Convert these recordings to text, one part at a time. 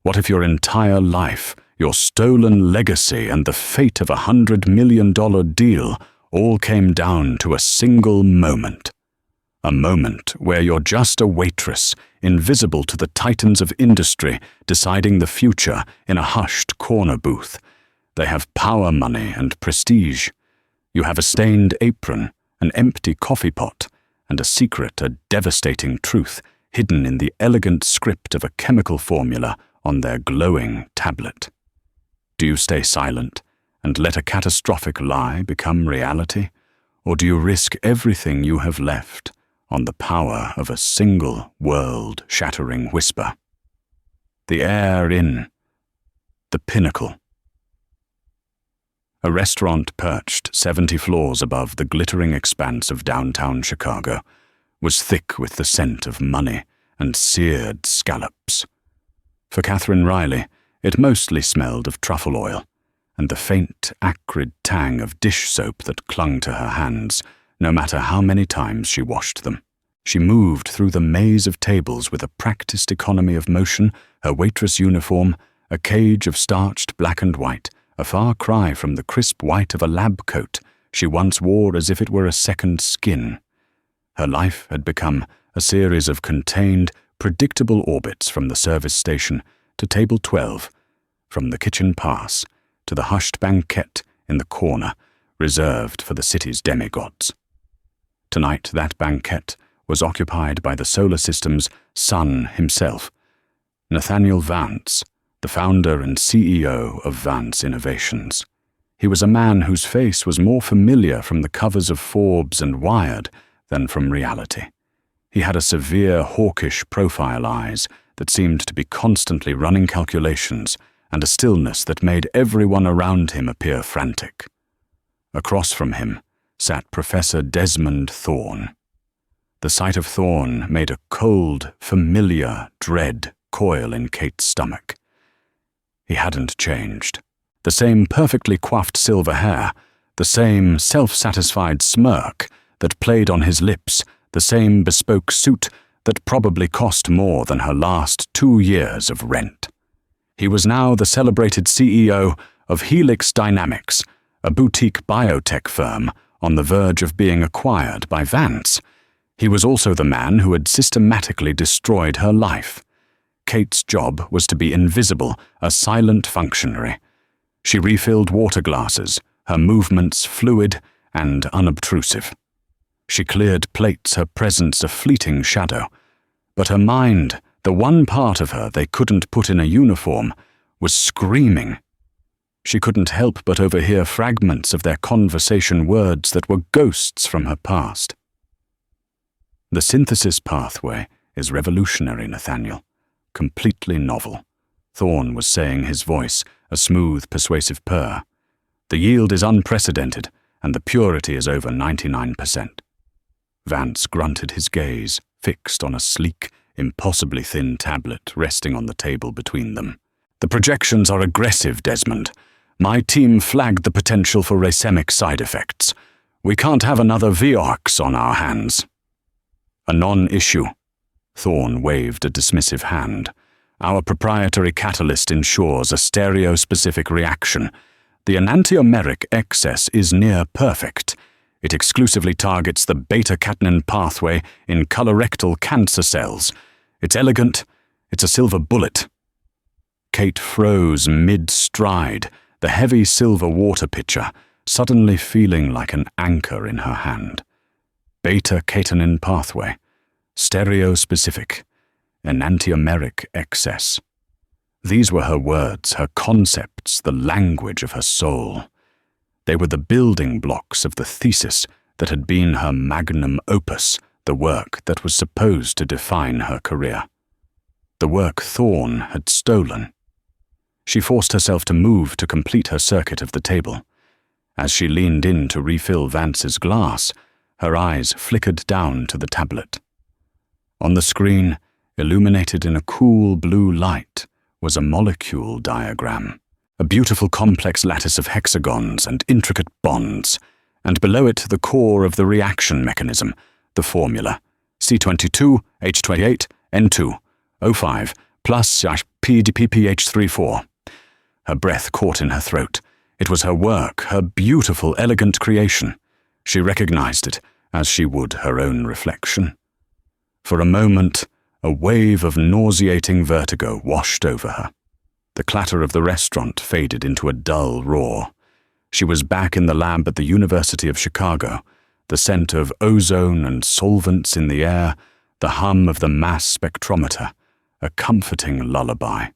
What if your entire life, your stolen legacy, and the fate of $100 million deal all came down to a single moment? A moment where you're just a waitress, invisible to the titans of industry, deciding the future in a hushed corner booth. They have power money and prestige. You have a stained apron, an empty coffee pot, and a secret, a devastating truth, hidden in the elegant script of a chemical formula on their glowing tablet. Do you stay silent and let a catastrophic lie become reality, or do you risk everything you have left on the power of a single world-shattering whisper? The air in the pinnacle. A restaurant perched 70 floors above the glittering expanse of downtown Chicago was thick with the scent of money and seared scallops. For Catherine Riley, it mostly smelled of truffle oil and the faint, acrid tang of dish soap that clung to her hands, no matter how many times she washed them. She moved through the maze of tables with a practiced economy of motion, her waitress uniform, a cage of starched black and white, a far cry from the crisp white of a lab coat she once wore as if it were a second skin. Her life had become a series of contained, predictable orbits from the service station to table 12, from the kitchen pass to the hushed banquette in the corner reserved for the city's demigods. Tonight that banquette was occupied by the solar system's sun himself, Nathaniel Vance, the founder and CEO of Vance Innovations. He was a man whose face was more familiar from the covers of Forbes and Wired than from reality. He had a severe, hawkish profile eyes that seemed to be constantly running calculations and a stillness that made everyone around him appear frantic. Across from him sat Professor Desmond Thorne. The sight of Thorne made a cold, familiar dread coil in Kate's stomach. He hadn't changed. The same perfectly coiffed silver hair, the same self-satisfied smirk that played on his lips, the same bespoke suit that probably cost more than her last 2 years of rent. He was now the celebrated CEO of Helix Dynamics, a boutique biotech firm on the verge of being acquired by Vance. He was also the man who had systematically destroyed her life. Kate's job was to be invisible, a silent functionary. She refilled water glasses, her movements fluid and unobtrusive. She cleared plates, her presence a fleeting shadow. But her mind, the one part of her they couldn't put in a uniform, was screaming. She couldn't help but overhear fragments of their conversation, words that were ghosts from her past. The synthesis pathway is revolutionary, Nathaniel. Completely novel. Thorne was saying, his voice a smooth, persuasive purr. The yield is unprecedented, and the purity is over 99%. Vance grunted, his gaze fixed on a sleek, impossibly thin tablet resting on the table between them. The projections are aggressive, Desmond. My team flagged the potential for racemic side effects. We can't have another Vioxx on our hands. A non-issue. Thorne waved a dismissive hand. Our proprietary catalyst ensures a stereo-specific reaction. The enantiomeric excess is near perfect. It exclusively targets the beta-catenin pathway in colorectal cancer cells. It's elegant. It's a silver bullet. Kate froze mid-stride, the heavy silver water pitcher suddenly feeling like an anchor in her hand. Beta-catenin pathway. Stereo-specific. Enantiomeric excess. These were her words, her concepts, the language of her soul. They were the building blocks of the thesis that had been her magnum opus, the work that was supposed to define her career. The work Thorne had stolen. She forced herself to move to complete her circuit of the table. As she leaned in to refill Vance's glass, her eyes flickered down to the tablet. On the screen, illuminated in a cool blue light, was a molecule diagram. A beautiful complex lattice of hexagons and intricate bonds, and below it the core of the reaction mechanism, the formula, C22, H28, N2, O5, plus PDPPH34. Her breath caught in her throat. It was her work, her beautiful, elegant creation. She recognized it, as she would her own reflection. For a moment, a wave of nauseating vertigo washed over her. The clatter of the restaurant faded into a dull roar. She was back in the lab at the University of Chicago, the scent of ozone and solvents in the air, the hum of the mass spectrometer, a comforting lullaby.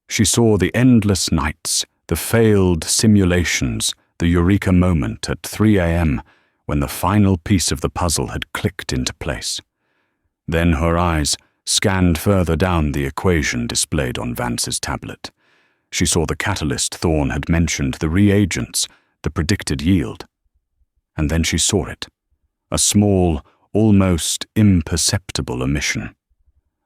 She saw the endless nights, the failed simulations, the eureka moment at 3 a.m. when the final piece of the puzzle had clicked into place. Then her eyes scanned further down the equation displayed on Vance's tablet. She saw the catalyst Thorne had mentioned, the reagents, the predicted yield. And then she saw it, a small, almost imperceptible omission.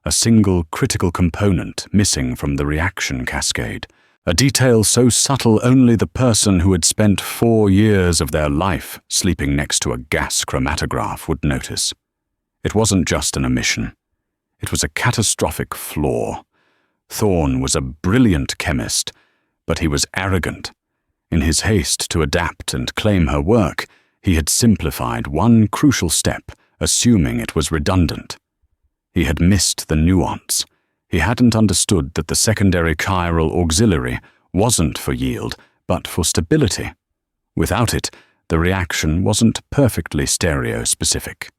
A single critical component missing from the reaction cascade, a detail so subtle only the person who had spent 4 years of their life sleeping next to a gas chromatograph would notice. It wasn't just an omission. It was a catastrophic flaw. Thorne was a brilliant chemist, but he was arrogant. In his haste to adapt and claim her work, he had simplified one crucial step, assuming it was redundant. He had missed the nuance. He hadn't understood that the secondary chiral auxiliary wasn't for yield, but for stability. Without it, the reaction wasn't perfectly stereospecific.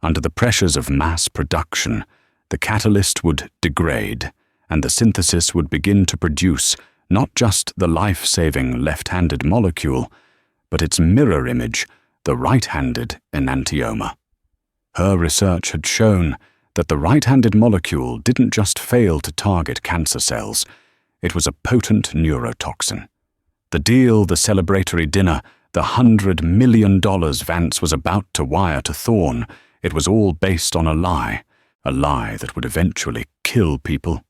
Under the pressures of mass production, the catalyst would degrade, and the synthesis would begin to produce not just the life-saving left-handed molecule, but its mirror image, the right-handed enantiomer. Her research had shown that the right-handed molecule didn't just fail to target cancer cells, it was a potent neurotoxin. The deal, the celebratory dinner, the $100 million Vance was about to wire to Thorne, it was all based on a lie that would eventually kill people.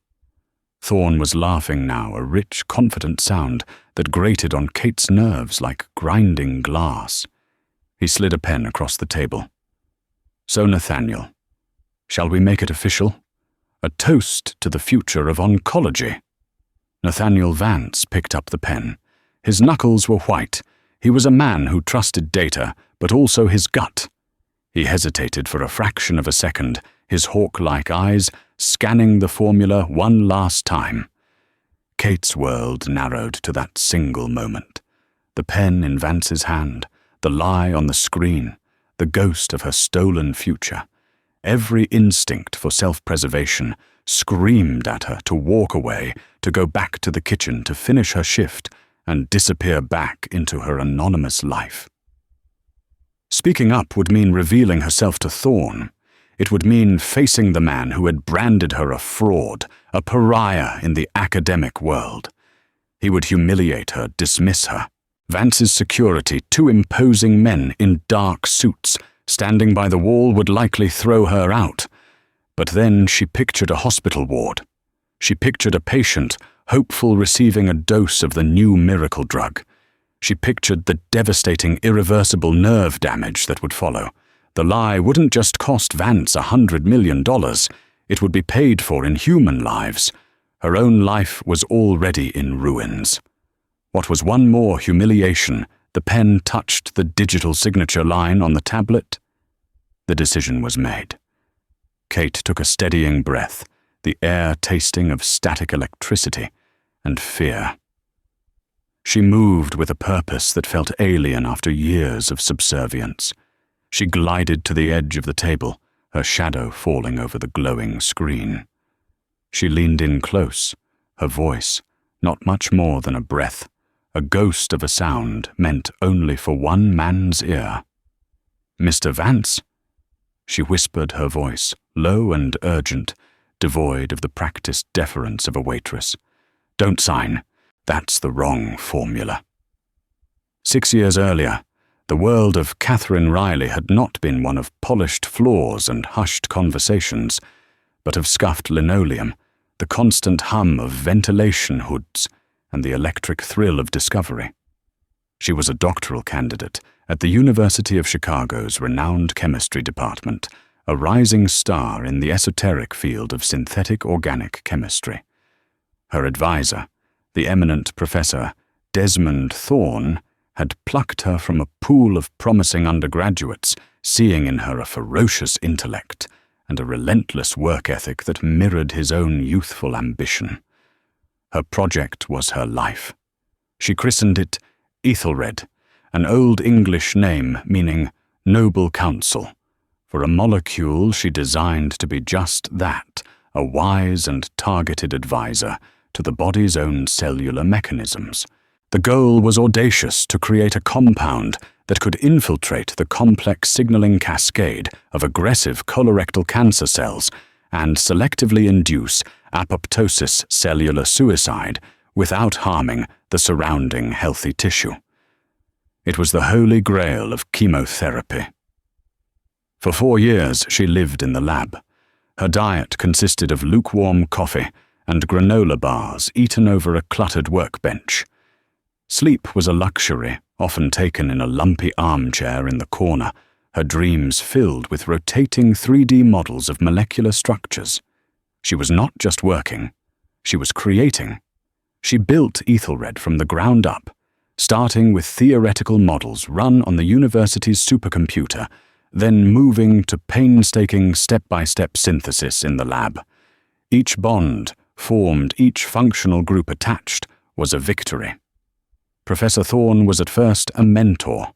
Thorne was laughing now, a rich, confident sound that grated on Kate's nerves like grinding glass. He slid a pen across the table. So, Nathaniel, shall we make it official? A toast to the future of oncology. Nathaniel Vance picked up the pen. His knuckles were white. He was a man who trusted data, but also his gut. He hesitated for a fraction of a second, his hawk-like eyes scanning the formula one last time. Kate's world narrowed to that single moment. The pen in Vance's hand, the lie on the screen, the ghost of her stolen future. Every instinct for self-preservation screamed at her to walk away, to go back to the kitchen to finish her shift and disappear back into her anonymous life. Speaking up would mean revealing herself to Thorne. It would mean facing the man who had branded her a fraud, a pariah in the academic world. He would humiliate her, dismiss her. Vance's security, 2 imposing men in dark suits, standing by the wall, would likely throw her out. But then she pictured a hospital ward. She pictured a patient, hopeful, receiving a dose of the new miracle drug. She pictured the devastating, irreversible nerve damage that would follow. The lie wouldn't just cost Vance $100 million, it would be paid for in human lives. Her own life was already in ruins. What was one more humiliation? The pen touched the digital signature line on the tablet. The decision was made. Kate took a steadying breath, the air tasting of static electricity and fear. She moved with a purpose that felt alien after years of subservience. She glided to the edge of the table, her shadow falling over the glowing screen. She leaned in close, her voice, not much more than a breath, a ghost of a sound meant only for one man's ear. "Mr. Vance?" She whispered her voice, low and urgent, devoid of the practiced deference of a waitress. "Don't sign. That's the wrong formula." 6 years earlier, the world of Catherine Riley had not been one of polished floors and hushed conversations, but of scuffed linoleum, the constant hum of ventilation hoods, and the electric thrill of discovery. She was a doctoral candidate at the University of Chicago's renowned chemistry department, a rising star in the esoteric field of synthetic organic chemistry. Her advisor, the eminent Professor Desmond Thorne, had plucked her from a pool of promising undergraduates, seeing in her a ferocious intellect and a relentless work ethic that mirrored his own youthful ambition. Her project was her life. She christened it Ethelred, an Old English name meaning noble counsel, for a molecule she designed to be just that, a wise and targeted advisor to the body's own cellular mechanisms. The goal was audacious: to create a compound that could infiltrate the complex signaling cascade of aggressive colorectal cancer cells and selectively induce apoptosis cellular suicide without harming the surrounding healthy tissue. It was the holy grail of chemotherapy. For 4 years she lived in the lab. Her diet consisted of lukewarm coffee and granola bars eaten over a cluttered workbench. Sleep was a luxury, often taken in a lumpy armchair in the corner, her dreams filled with rotating 3D models of molecular structures. She was not just working, she was creating. She built Ethelred from the ground up, starting with theoretical models run on the university's supercomputer, then moving to painstaking step-by-step synthesis in the lab. Each bond formed, each functional group attached, was a victory. Professor Thorne was at first a mentor.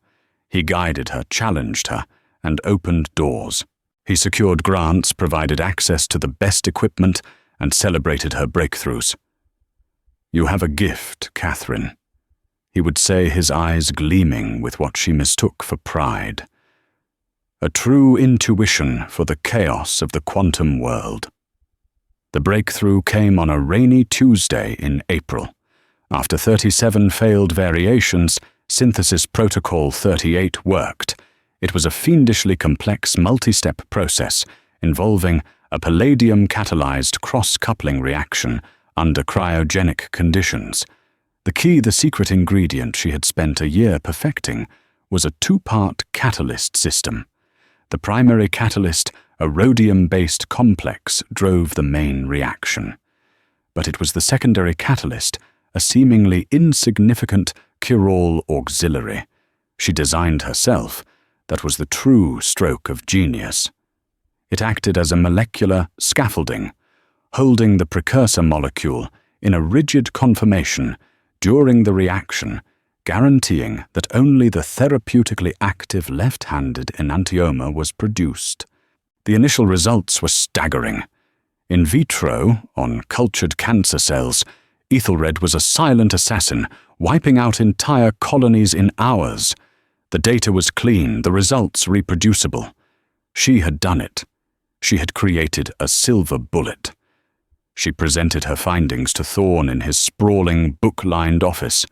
He guided her, challenged her, and opened doors. He secured grants, provided access to the best equipment, and celebrated her breakthroughs. "You have a gift, Catherine," he would say, his eyes gleaming with what she mistook for pride. "A true intuition for the chaos of the quantum world." The breakthrough came on a rainy Tuesday in April. After 37 failed variations, Synthesis Protocol 38 worked. It was a fiendishly complex multi-step process involving a palladium-catalyzed cross-coupling reaction under cryogenic conditions. The key, the secret ingredient she had spent a year perfecting, was a 2-part catalyst system. The primary catalyst, a rhodium-based complex, drove the main reaction. But it was the secondary catalyst, a seemingly insignificant chiral auxiliary she designed herself, that was the true stroke of genius. It acted as a molecular scaffolding, holding the precursor molecule in a rigid conformation during the reaction, guaranteeing that only the therapeutically active left-handed enantiomer was produced. The initial results were staggering. In vitro, on cultured cancer cells, Ethelred was a silent assassin, wiping out entire colonies in hours. The data was clean, the results reproducible. She had done it. She had created a silver bullet. She presented her findings to Thorne in his sprawling, book-lined office.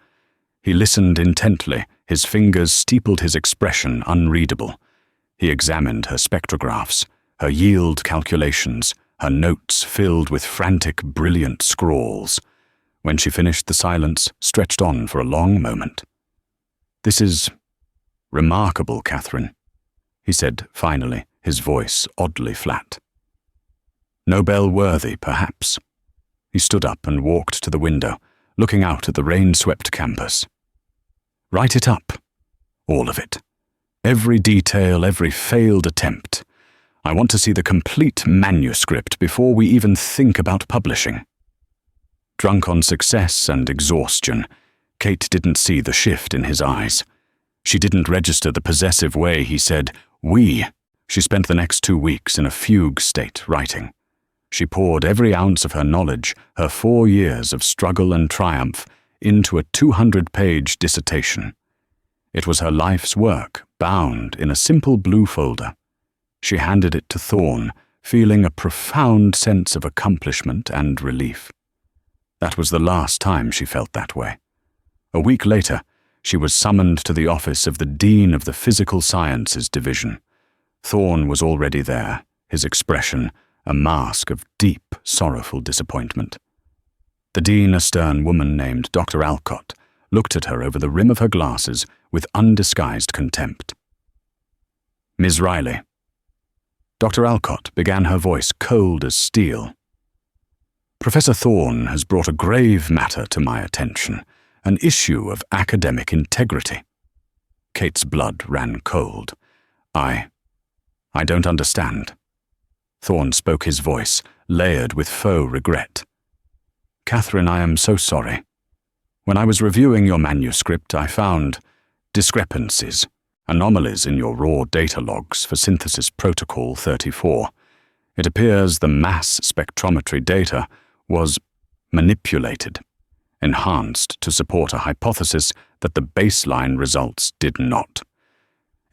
He listened intently, his fingers steepled his expression unreadable. He examined her spectrographs, her yield calculations, her notes filled with frantic, brilliant scrawls. When she finished, the silence stretched on for a long moment. "This is remarkable, Catherine," he said finally, his voice oddly flat. "Nobel-worthy, perhaps." He stood up and walked to the window, looking out at the rain-swept campus. "Write it up. All of it. Every detail, every failed attempt. I want to see the complete manuscript before we even think about publishing." Drunk on success and exhaustion, Kate didn't see the shift in his eyes. She didn't register the possessive way he said, "we." She spent the next 2 weeks in a fugue state writing. She poured every ounce of her knowledge, her 4 years of struggle and triumph, into a 200-page dissertation. It was her life's work, bound in a simple blue folder. She handed it to Thorne, feeling a profound sense of accomplishment and relief. That was the last time she felt that way. A week later, she was summoned to the office of the Dean of the Physical Sciences Division. Thorne was already there, his expression a mask of deep, sorrowful disappointment. The Dean, a stern woman named Dr. Alcott, looked at her over the rim of her glasses with undisguised contempt. "Ms. Riley." Dr. Alcott began, her voice cold as steel. Professor Thorne has brought a grave matter to my attention, an issue of academic integrity. Kate's blood ran cold. I don't understand. Thorne spoke, his voice layered with faux regret. Catherine, I am so sorry. When I was reviewing your manuscript, I found discrepancies, anomalies in your raw data logs for synthesis protocol 34. It appears the mass spectrometry data was manipulated, enhanced to support a hypothesis that the baseline results did not.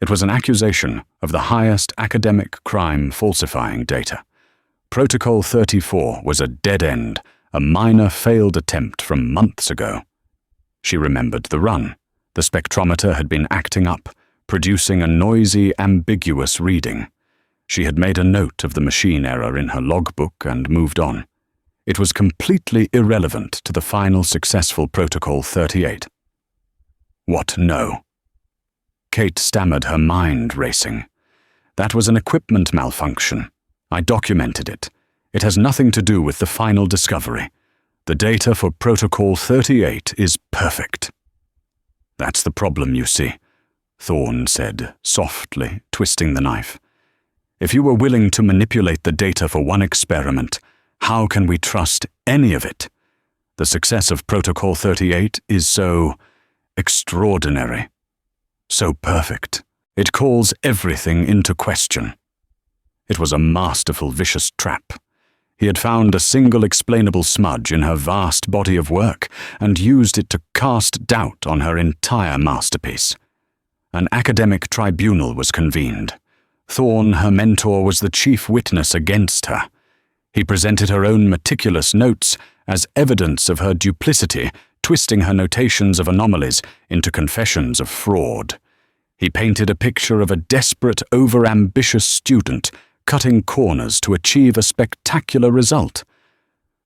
It was an accusation of the highest academic crime falsifying data. Protocol 34 was a dead end, a minor failed attempt from months ago. She remembered the run. The spectrometer had been acting up, producing a noisy, ambiguous reading. She had made a note of the machine error in her logbook and moved on. It was completely irrelevant to the final successful Protocol 38. What no? Kate stammered, her mind racing. That was an equipment malfunction. I documented it. It has nothing to do with the final discovery. The data for Protocol 38 is perfect. That's the problem, you see, Thorne said, softly, twisting the knife. If you were willing to manipulate the data for one experiment, how can we trust any of it? The success of Protocol 38 is so extraordinary, so perfect. It calls everything into question. It was a masterful, vicious trap. He had found a single explainable smudge in her vast body of work and used it to cast doubt on her entire masterpiece. An academic tribunal was convened. Thorne, her mentor, was the chief witness against her. He presented her own meticulous notes as evidence of her duplicity, twisting her notations of anomalies into confessions of fraud. He painted a picture of a desperate, over-ambitious student cutting corners to achieve a spectacular result.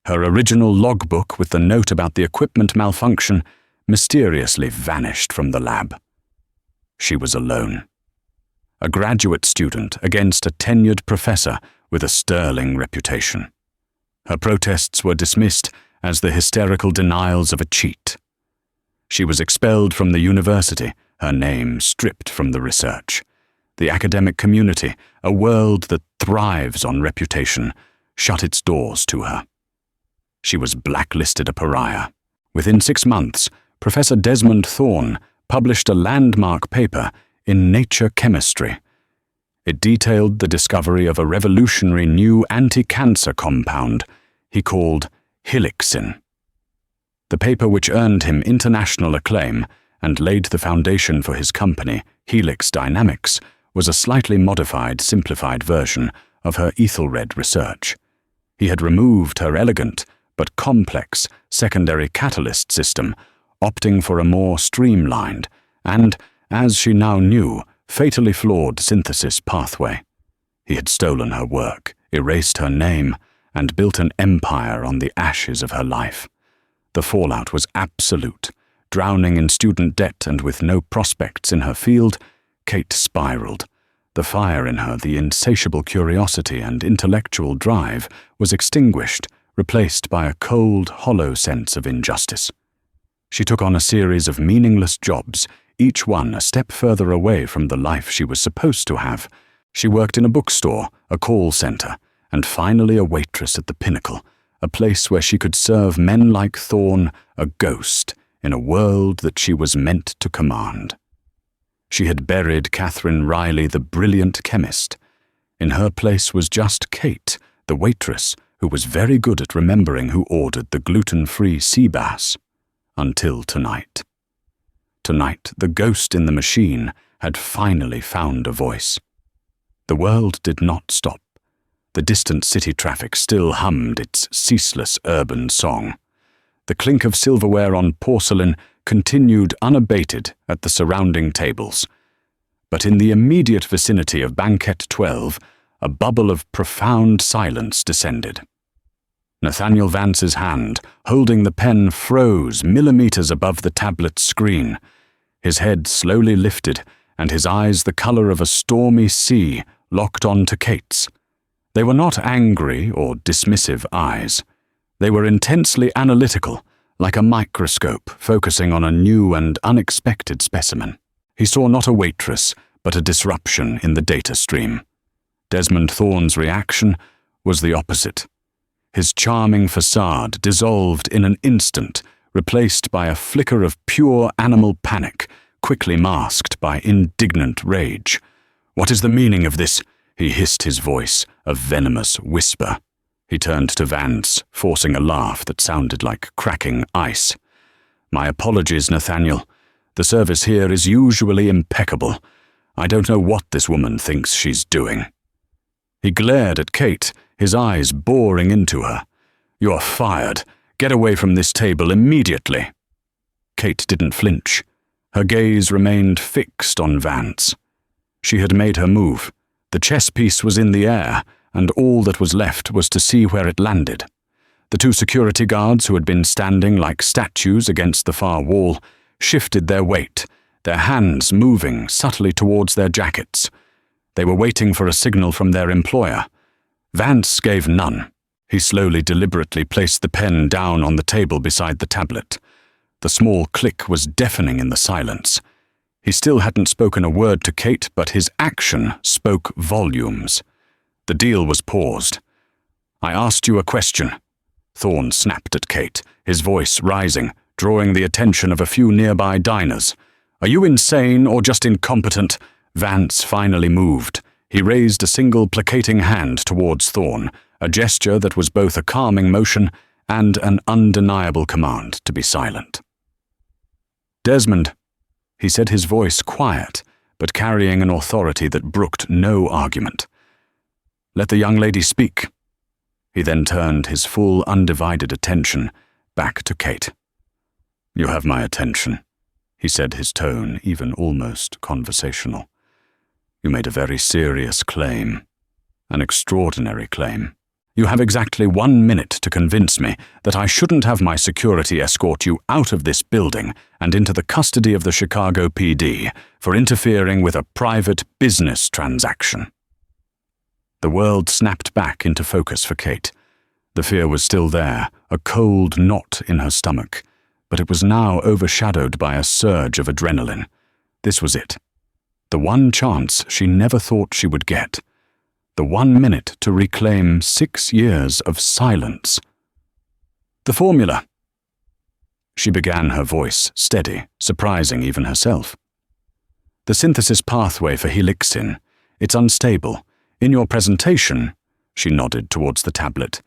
Her original logbook with the note about the equipment malfunction mysteriously vanished from the lab. She was alone. A graduate student against a tenured professor with a sterling reputation. Her protests were dismissed as the hysterical denials of a cheat. She was expelled from the university, her name stripped from the research. The academic community, a world that thrives on reputation, shut its doors to her. She was blacklisted, a pariah. Within 6 months, Professor Desmond Thorne published a landmark paper in Nature Chemistry. It detailed the discovery of a revolutionary new anti-cancer compound he called helixin. The paper, which earned him international acclaim and laid the foundation for his company, Helix Dynamics, was a slightly modified, simplified version of her Ethelred research. He had removed her elegant but complex secondary catalyst system, opting for a more streamlined and, as she now knew, fatally flawed synthesis pathway. He had stolen her work, erased her name, and built an empire on the ashes of her life. The fallout was absolute. Drowning in student debt and with no prospects in her field, Kate spiraled. The fire in her, the insatiable curiosity and intellectual drive, was extinguished, replaced by a cold, hollow sense of injustice. She took on a series of meaningless jobs, each one a step further away from the life she was supposed to have. She worked in a bookstore, a call center, and finally a waitress at the Pinnacle, a place where she could serve men like Thorne, a ghost, in a world that she was meant to command. She had buried Catherine Riley, the brilliant chemist. In her place was just Kate, the waitress, who was very good at remembering who ordered the gluten-free sea bass. Until tonight. Tonight, the ghost in the machine had finally found a voice. The world did not stop. The distant city traffic still hummed its ceaseless urban song. The clink of silverware on porcelain continued unabated at the surrounding tables. But in the immediate vicinity of Banquet 12, a bubble of profound silence descended. Nathaniel Vance's hand, holding the pen, froze millimeters above the tablet's screen. His head slowly lifted, and his eyes, the color of a stormy sea, locked on to Kate's. They were not angry or dismissive eyes. They were intensely analytical, like a microscope focusing on a new and unexpected specimen. He saw not a waitress, but a disruption in the data stream. Desmond Thorne's reaction was the opposite. His charming facade dissolved in an instant, replaced by a flicker of pure animal panic, quickly masked by indignant rage. "What is the meaning of this?" he hissed, his voice a venomous whisper. He turned to Vance, forcing a laugh that sounded like cracking ice. "My apologies, Nathaniel. The service here is usually impeccable. I don't know what this woman thinks she's doing." He glared at Kate, his eyes boring into her. "You're fired. Get away from this table immediately." Kate didn't flinch. Her gaze remained fixed on Vance. She had made her move. The chess piece was in the air, and all that was left was to see where it landed. The two security guards, who had been standing like statues against the far wall, shifted their weight, their hands moving subtly towards their jackets. They were waiting for a signal from their employer. Vance gave none. He slowly, deliberately placed the pen down on the table beside the tablet. The small click was deafening in the silence. He still hadn't spoken a word to Kate, but his action spoke volumes. The deal was paused. "I asked you a question." Thorne snapped at Kate, his voice rising, drawing the attention of a few nearby diners. "Are you insane or just incompetent?" Vance finally moved. He raised a single placating hand towards Thorne, a gesture that was both a calming motion and an undeniable command to be silent. "Desmond," he said, his voice quiet, but carrying an authority that brooked no argument. "Let the young lady speak." He then turned his full, undivided attention back to Kate. "You have my attention," he said, his tone even almost conversational. "You made a very serious claim, an extraordinary claim. You have exactly 1 minute to convince me that I shouldn't have my security escort you out of this building and into the custody of the Chicago PD for interfering with a private business transaction." The world snapped back into focus for Kate. The fear was still there, a cold knot in her stomach, but it was now overshadowed by a surge of adrenaline. This was it. The one chance she never thought she would get. The 1 minute to reclaim 6 years of silence. "The formula." She began, her voice steady, surprising even herself. "The synthesis pathway for helixin. It's unstable. In your presentation," she nodded towards the tablet,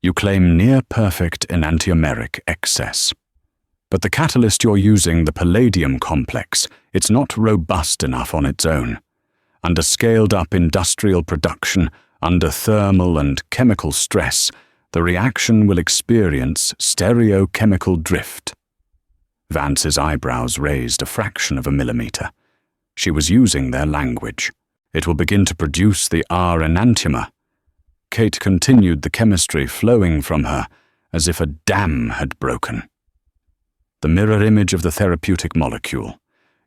"you claim near-perfect enantiomeric excess. But the catalyst you're using, the palladium complex, it's not robust enough on its own. Under scaled-up industrial production, under thermal and chemical stress, the reaction will experience stereochemical drift." Vance's eyebrows raised a fraction of a millimeter. She was using their language. "It will begin to produce the R enantiomer." Kate continued, the chemistry flowing from her as if a dam had broken. "The mirror image of the therapeutic molecule.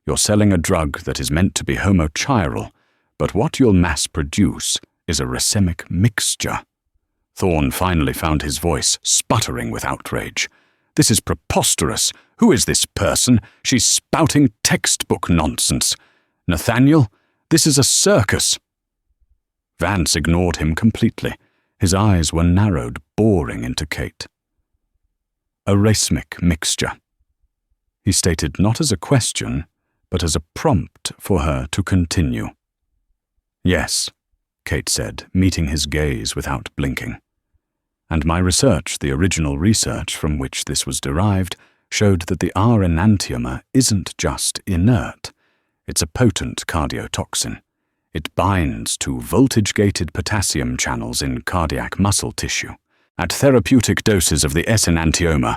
You're selling a drug that is meant to be homochiral, but what you'll mass produce is a racemic mixture." Thorne finally found his voice sputtering with outrage. "This is preposterous. Who is this person? She's spouting textbook nonsense. Nathaniel, this is a circus." Vance ignored him completely. His eyes were narrowed, boring into Kate. "A racemic mixture," he stated, not as a question, but as a prompt for her to continue. "Yes," Kate said, meeting his gaze without blinking. "And my research, the original research from which this was derived, showed that the R enantiomer isn't just inert. It's a potent cardiotoxin. It binds to voltage-gated potassium channels in cardiac muscle tissue. At therapeutic doses of the S enantiomer,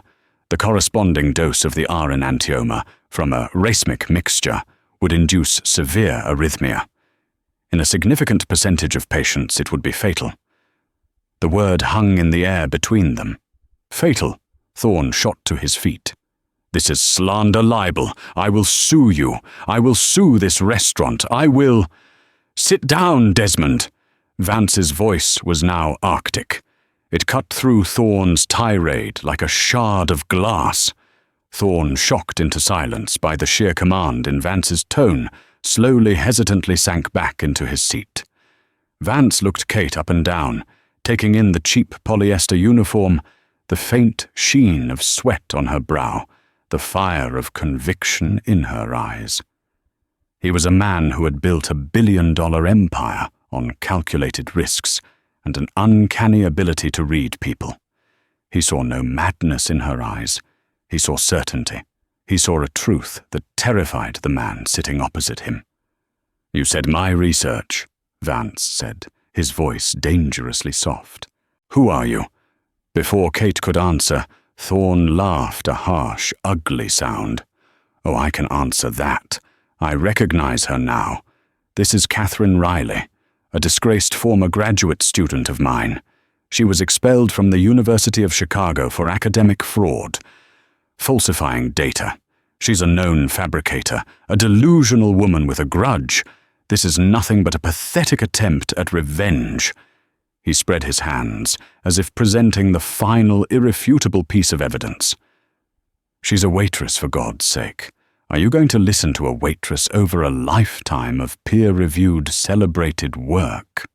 the corresponding dose of the R enantiomer from a racemic mixture would induce severe arrhythmia. In a significant percentage of patients, it would be fatal." The word hung in the air between them. "Fatal." Thorne shot to his feet. "This is slander libel. I will sue you. I will sue this restaurant. I will—" "Sit down, Desmond." Vance's voice was now arctic. It cut through Thorne's tirade like a shard of glass. Thorne, shocked into silence by the sheer command in Vance's tone, slowly, hesitantly sank back into his seat. Vance looked Kate up and down, taking in the cheap polyester uniform, the faint sheen of sweat on her brow, the fire of conviction in her eyes. He was a man who had built a billion-dollar empire on calculated risks and an uncanny ability to read people. He saw no madness in her eyes. He saw certainty. He saw a truth that terrified the man sitting opposite him. "You said my research," Vance said, his voice dangerously soft. "Who are you?" Before Kate could answer, Thorne laughed a harsh, ugly sound. "Oh, I can answer that. I recognize her now. This is Catherine Riley, a disgraced former graduate student of mine. She was expelled from the University of Chicago for academic fraud, falsifying data. She's a known fabricator, a delusional woman with a grudge. This is nothing but a pathetic attempt at revenge." He spread his hands, as if presenting the final, irrefutable piece of evidence. "She's a waitress, for God's sake. Are you going to listen to a waitress over a lifetime of peer-reviewed, celebrated work?"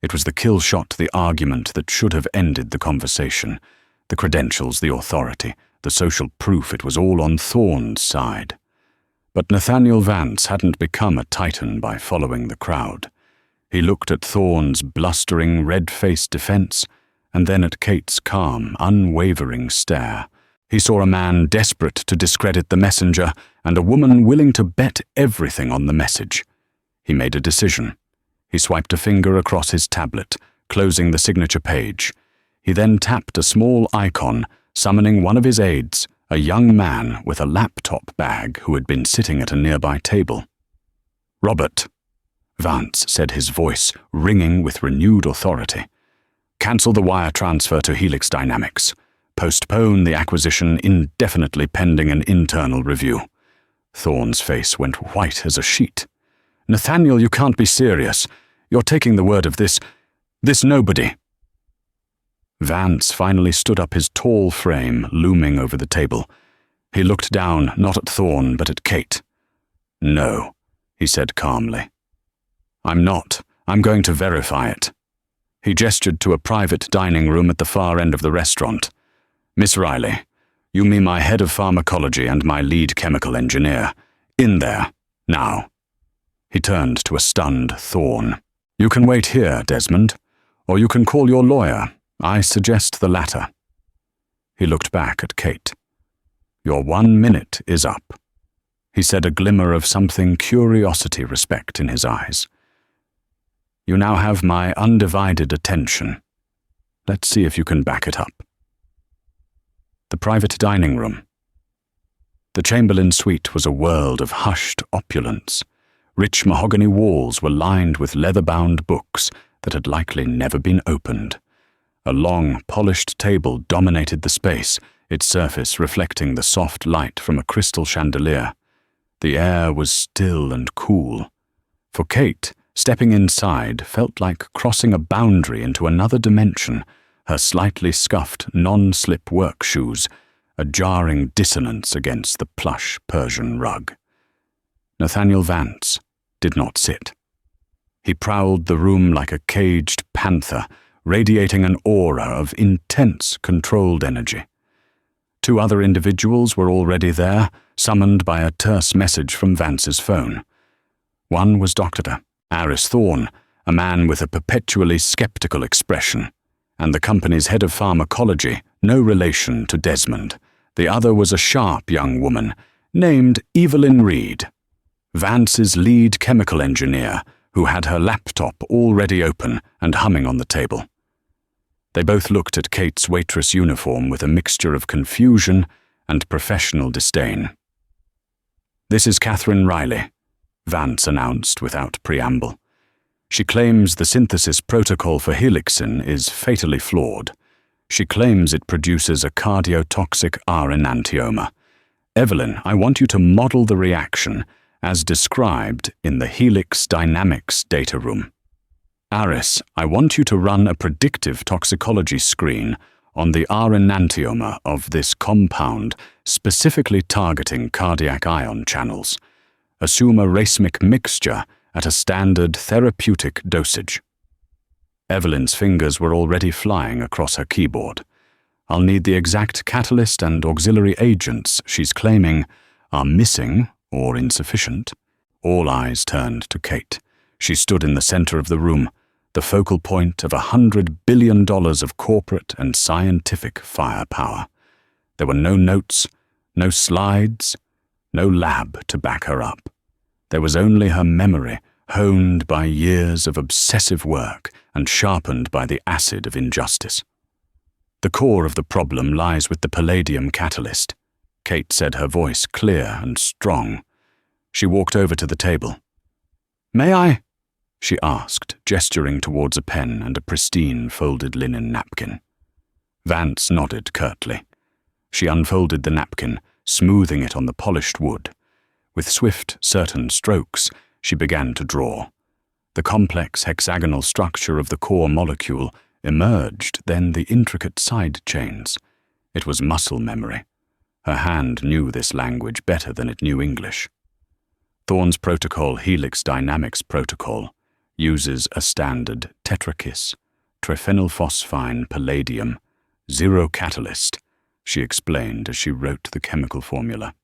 It was the kill shot to the argument that should have ended the conversation. The credentials, the authority, the social proof, it was all on Thorne's side. But Nathaniel Vance hadn't become a titan by following the crowd. He looked at Thorne's blustering, red-faced defense, and then at Kate's calm, unwavering stare. He saw a man desperate to discredit the messenger and a woman willing to bet everything on the message. He made a decision. He swiped a finger across his tablet, closing the signature page. He then tapped a small icon, summoning one of his aides, a young man with a laptop bag who had been sitting at a nearby table. "Robert," Vance said, his voice ringing with renewed authority. "Cancel the wire transfer to Helix Dynamics. Postpone the acquisition indefinitely pending an internal review." Thorne's face went white as a sheet. "Nathaniel, you can't be serious. You're taking the word of this nobody." Vance finally stood up, his tall frame looming over the table. He looked down, not at Thorne, but at Kate. "No," he said calmly. "I'm not. I'm going to verify it." He gestured to a private dining room at the far end of the restaurant. "Miss Riley, you mean my head of pharmacology and my lead chemical engineer. In there, now." He turned to a stunned Thorne. "You can wait here, Desmond, or you can call your lawyer. I suggest the latter." He looked back at Kate. "Your 1 minute is up," he said, a glimmer of something curiosity-respect in his eyes. "You now have my undivided attention. Let's see if you can back it up." The private dining room. The Chamberlain suite was a world of hushed opulence. Rich mahogany walls were lined with leather-bound books that had likely never been opened. A long, polished table dominated the space, its surface reflecting the soft light from a crystal chandelier. The air was still and cool. For Kate, stepping inside felt like crossing a boundary into another dimension, her slightly scuffed, non-slip work shoes, a jarring dissonance against the plush Persian rug. Nathaniel Vance did not sit. He prowled the room like a caged panther, radiating an aura of intense, controlled energy. 2 other individuals were already there, summoned by a terse message from Vance's phone. One was Dr. Aris Thorne, a man with a perpetually skeptical expression, and the company's head of pharmacology, no relation to Desmond. The other was a sharp young woman named Evelyn Reed, Vance's lead chemical engineer, who had her laptop already open and humming on the table. They both looked at Kate's waitress uniform with a mixture of confusion and professional disdain. "This is Catherine Riley," Vance announced without preamble. "She claims the synthesis protocol for Helixin is fatally flawed. She claims it produces a cardiotoxic R enantioma. Evelyn, I want you to model the reaction as described in the Helix Dynamics data room." Aris, I want you to run a predictive toxicology screen on the R enantiomer of this compound, specifically targeting cardiac ion channels. Assume a racemic mixture at a standard therapeutic dosage. Evelyn's fingers were already flying across her keyboard. I'll need the exact catalyst and auxiliary agents she's claiming are missing or insufficient. All eyes turned to Kate. She stood in the center of the room, the focal point of $100 billion of corporate and scientific firepower. There were no notes, no slides, no lab to back her up. There was only her memory, honed by years of obsessive work and sharpened by the acid of injustice. The core of the problem lies with the palladium catalyst. Kate said, her voice clear and strong. She walked over to the table. "May I?" she asked, gesturing towards a pen and a pristine folded linen napkin. Vance nodded curtly. She unfolded the napkin, smoothing it on the polished wood. With swift, certain strokes, she began to draw. The complex hexagonal structure of the core molecule emerged, then the intricate side chains. It was muscle memory. Her hand knew this language better than it knew English. Thorne's protocol, Helix Dynamics Protocol, uses a standard tetrakis, triphenylphosphine palladium, zero catalyst, she explained as she wrote the chemical formula.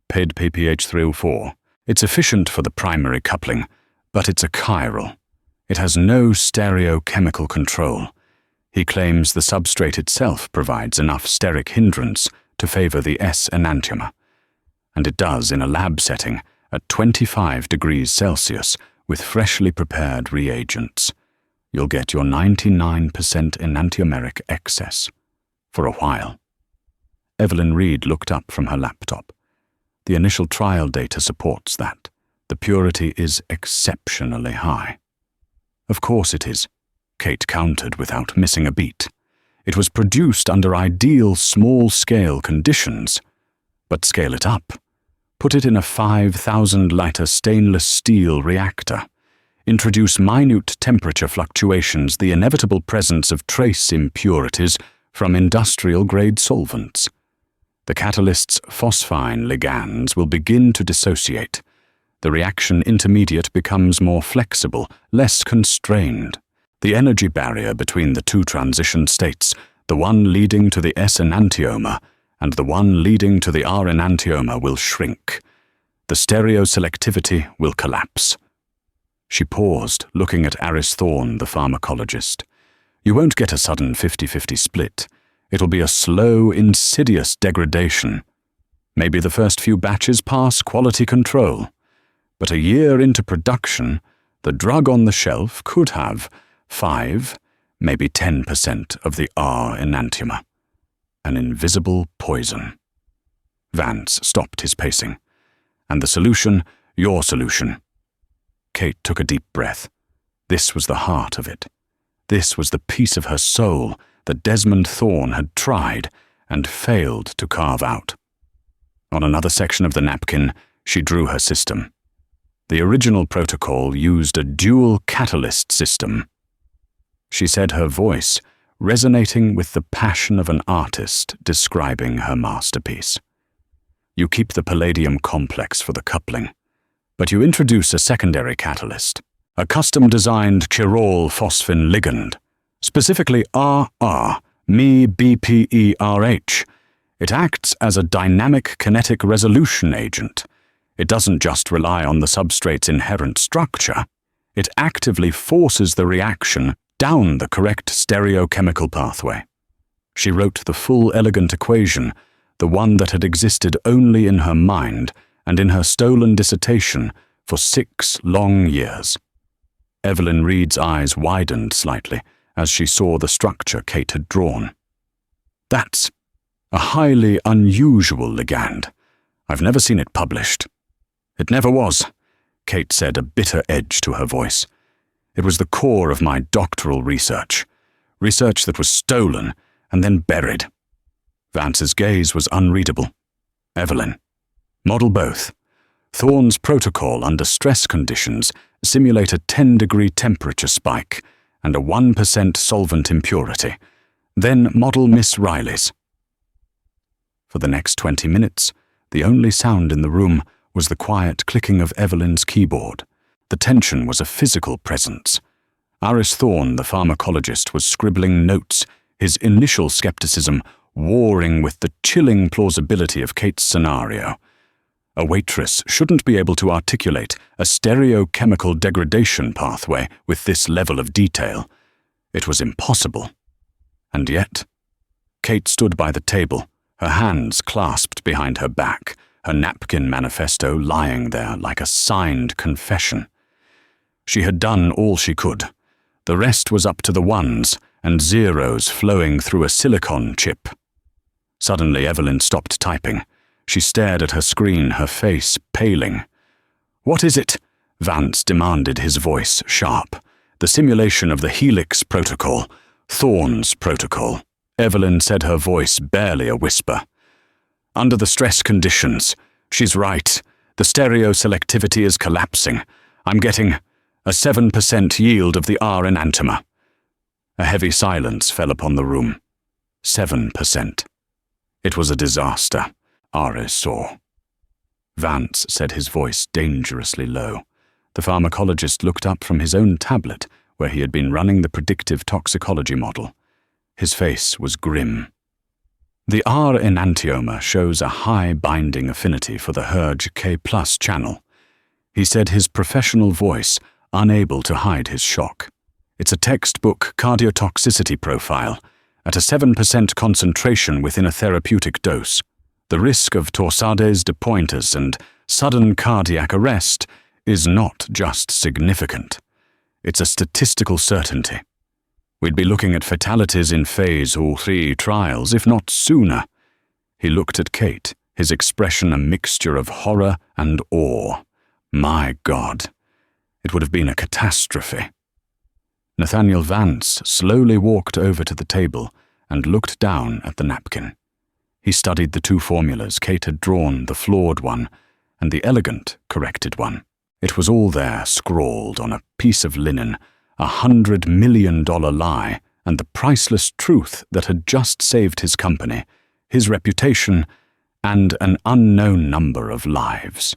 PED PPH 304. It's efficient for the primary coupling, but it's a chiral. It has no stereochemical control. He claims the substrate itself provides enough steric hindrance to favor the S enantiomer. And it does in a lab setting at 25 degrees Celsius with freshly prepared reagents. You'll get your 99% enantiomeric excess. For a while. Evelyn Reed looked up from her laptop. The initial trial data supports that. The purity is exceptionally high. Of course it is, Kate countered without missing a beat. It was produced under ideal small-scale conditions. But scale it up. Put it in a 5,000-liter stainless steel reactor. Introduce minute temperature fluctuations, the inevitable presence of trace impurities from industrial-grade solvents. The catalyst's phosphine ligands will begin to dissociate. The reaction intermediate becomes more flexible, less constrained. The energy barrier between the two transition states, the one leading to the S enantiomer and the one leading to the R enantiomer, will shrink. The stereoselectivity will collapse. She paused, looking at Aris Thorne, the pharmacologist. You won't get a sudden 50-50 split. It'll be a slow, insidious degradation. Maybe the first few batches pass quality control. But a year into production, the drug on the shelf could have 5, maybe 10% of the R enantiomer. An invisible poison. Vance stopped his pacing. And the solution, your solution. Kate took a deep breath. This was the heart of it. This was the piece of her soul that Desmond Thorne had tried and failed to carve out. On another section of the napkin, she drew her system. The original protocol used a dual catalyst system. She said, her voice resonating with the passion of an artist describing her masterpiece. You keep the palladium complex for the coupling, but you introduce a secondary catalyst, a custom-designed chiral phosphine ligand, specifically RR, MEBPERH. It acts as a dynamic kinetic resolution agent. It doesn't just rely on the substrate's inherent structure. It actively forces the reaction down the correct stereochemical pathway. She wrote the full elegant equation, the one that had existed only in her mind and in her stolen dissertation for 6 long years. Evelyn Reed's eyes widened slightly as she saw the structure Kate had drawn. That's a highly unusual ligand. I've never seen it published. It never was, Kate said, a bitter edge to her voice. It was the core of my doctoral research that was stolen and then buried. Vance's gaze was unreadable. Evelyn, model both. Thorne's protocol under stress conditions simulate a 10-degree temperature spike and a 1% solvent impurity. Then model Miss Riley's. For the next 20 minutes, the only sound in the room was the quiet clicking of Evelyn's keyboard. The tension was a physical presence. Aris Thorne, the pharmacologist, was scribbling notes, his initial skepticism warring with the chilling plausibility of Kate's scenario. A waitress shouldn't be able to articulate a stereochemical degradation pathway with this level of detail. It was impossible. And yet, Kate stood by the table, her hands clasped behind her back, her napkin manifesto lying there like a signed confession. She had done all she could. The rest was up to the ones and zeros flowing through a silicon chip. Suddenly, Evelyn stopped typing. She stared at her screen, her face paling. "What is it?" Vance demanded, his voice sharp. "The simulation of the Helix protocol. Thorne's protocol." Evelyn said, her voice barely a whisper. "Under the stress conditions. She's right. The stereo selectivity is collapsing. I'm getting a 7% yield of the R enantiomer." A heavy silence fell upon the room. 7%. It was a disaster, Aris saw. Vance said, his voice dangerously low. The pharmacologist looked up from his own tablet, where he had been running the predictive toxicology model. His face was grim. "The R enantiomer shows a high binding affinity for the HERG K+ channel." He said, his professional voice unable to hide his shock. "It's a textbook cardiotoxicity profile, at a 7% concentration within a therapeutic dose. The risk of torsades de pointes and sudden cardiac arrest is not just significant. It's a statistical certainty. We'd be looking at fatalities in phase 3 trials, if not sooner." He looked at Kate, his expression a mixture of horror and awe. My God. It would have been a catastrophe. Nathaniel Vance slowly walked over to the table and looked down at the napkin. He studied the two formulas Kate had drawn, the flawed one and the elegant, corrected one. It was all there, scrawled on a piece of linen, $100 million lie, and the priceless truth that had just saved his company, his reputation, and an unknown number of lives.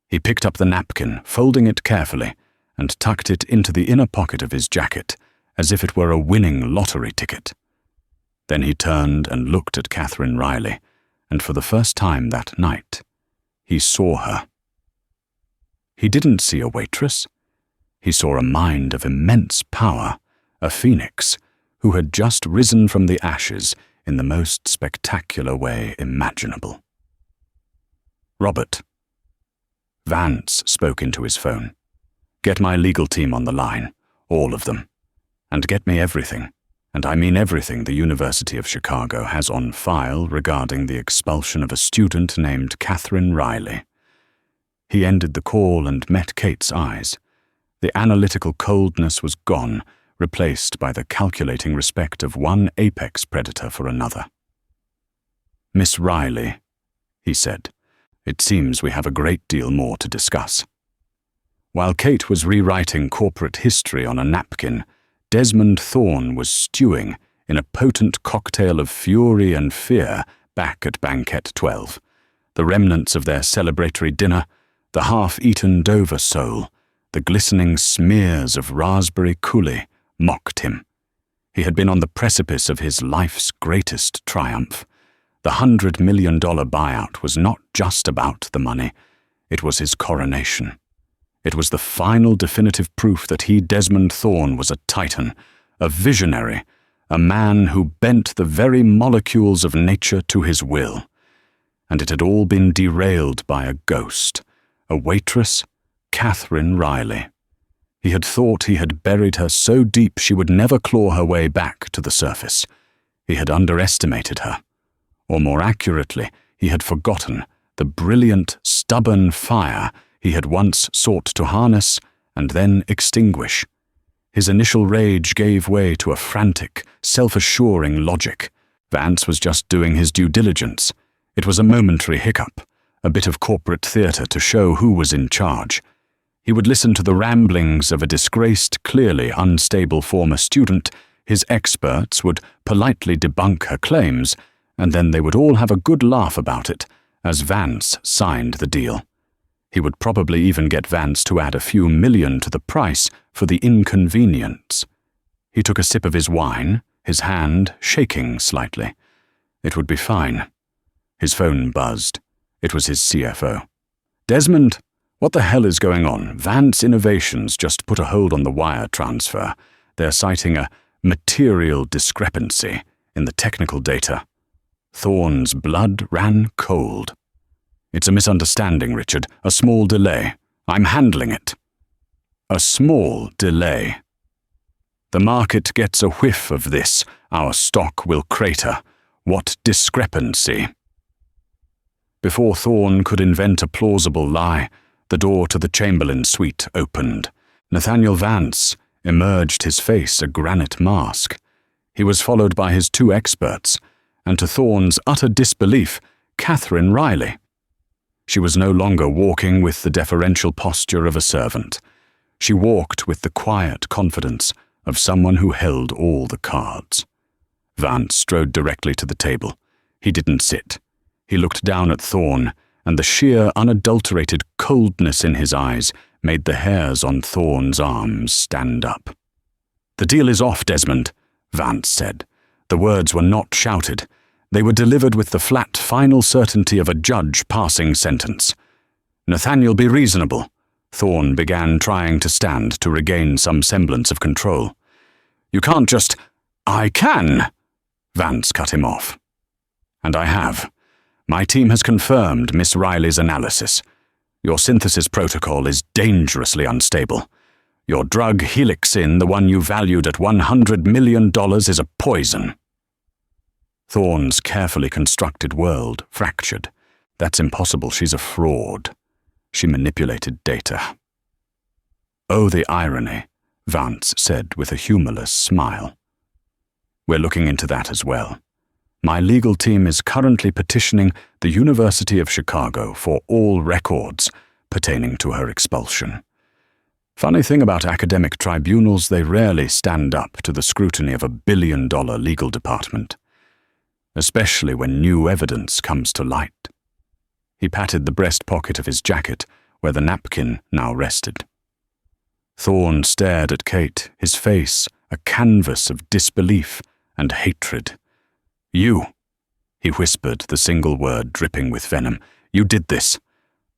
He picked up the napkin, folding it carefully, and tucked it into the inner pocket of his jacket, as if it were a winning lottery ticket. Then he turned and looked at Catherine Riley, and for the first time that night, he saw her. He didn't see a waitress. He saw a mind of immense power, a phoenix, who had just risen from the ashes in the most spectacular way imaginable. "Robert." Vance spoke into his phone. "Get my legal team on the line, all of them. And get me everything, and I mean everything, the University of Chicago has on file regarding the expulsion of a student named Catherine Riley." He ended the call and met Kate's eyes. The analytical coldness was gone, replaced by the calculating respect of one apex predator for another. "Miss Riley," he said, "it seems we have a great deal more to discuss." While Kate was rewriting corporate history on a napkin, Desmond Thorne was stewing in a potent cocktail of fury and fear back at Banquet 12. The remnants of their celebratory dinner, the half-eaten Dover sole, the glistening smears of raspberry coulis mocked him. He had been on the precipice of his life's greatest triumph. The $100 million buyout was not just about the money, it was his coronation. It was the final definitive proof that he, Desmond Thorne, was a titan, a visionary, a man who bent the very molecules of nature to his will. And it had all been derailed by a ghost, a waitress, Catherine Riley. He had thought he had buried her so deep she would never claw her way back to the surface. He had underestimated her. Or more accurately, he had forgotten the brilliant, stubborn fire he had once sought to harness and then extinguish. His initial rage gave way to a frantic, self-assuring logic. Vance was just doing his due diligence. It was a momentary hiccup, a bit of corporate theatre to show who was in charge. He would listen to the ramblings of a disgraced, clearly unstable former student. His experts would politely debunk her claims, and then they would all have a good laugh about it as Vance signed the deal. He would probably even get Vance to add a few million to the price for the inconvenience. He took a sip of his wine, his hand shaking slightly. It would be fine. His phone buzzed. It was his CFO. "Desmond, what the hell is going on? Vance Innovations just put a hold on the wire transfer. They're citing a material discrepancy in the technical data." Thorne's blood ran cold. "It's a misunderstanding, Richard. A small delay. I'm handling it." A small delay. "The market gets a whiff of this. Our stock will crater. What discrepancy?" Before Thorne could invent a plausible lie, the door to the Chamberlain suite opened. Nathaniel Vance emerged, his face a granite mask. He was followed by his two experts, and to Thorne's utter disbelief, Catherine Riley. She was no longer walking with the deferential posture of a servant. She walked with the quiet confidence of someone who held all the cards. Vance strode directly to the table. He didn't sit. He looked down at Thorne, and the sheer, unadulterated coldness in his eyes made the hairs on Thorne's arms stand up. "The deal is off, Desmond," Vance said. The words were not shouted. They were delivered with the flat, final certainty of a judge passing sentence. "Nathaniel, be reasonable." Thorne began trying to stand to regain some semblance of control. "You can't just—" "I can!" Vance cut him off. "And I have. My team has confirmed Miss Riley's analysis. Your synthesis protocol is dangerously unstable. Your drug helixin, the one you valued at $100 million, is a poison." Thorne's carefully constructed world fractured. "That's impossible. She's a fraud. She manipulated data." "Oh, the irony," Vance said with a humorless smile. "We're looking into that as well. My legal team is currently petitioning the University of Chicago for all records pertaining to her expulsion. Funny thing about academic tribunals, they rarely stand up to the scrutiny of a billion-dollar legal department, especially when new evidence comes to light." He patted the breast pocket of his jacket, where the napkin now rested. Thorne stared at Kate, his face a canvas of disbelief and hatred. "You," he whispered, the single word dripping with venom, "you did this.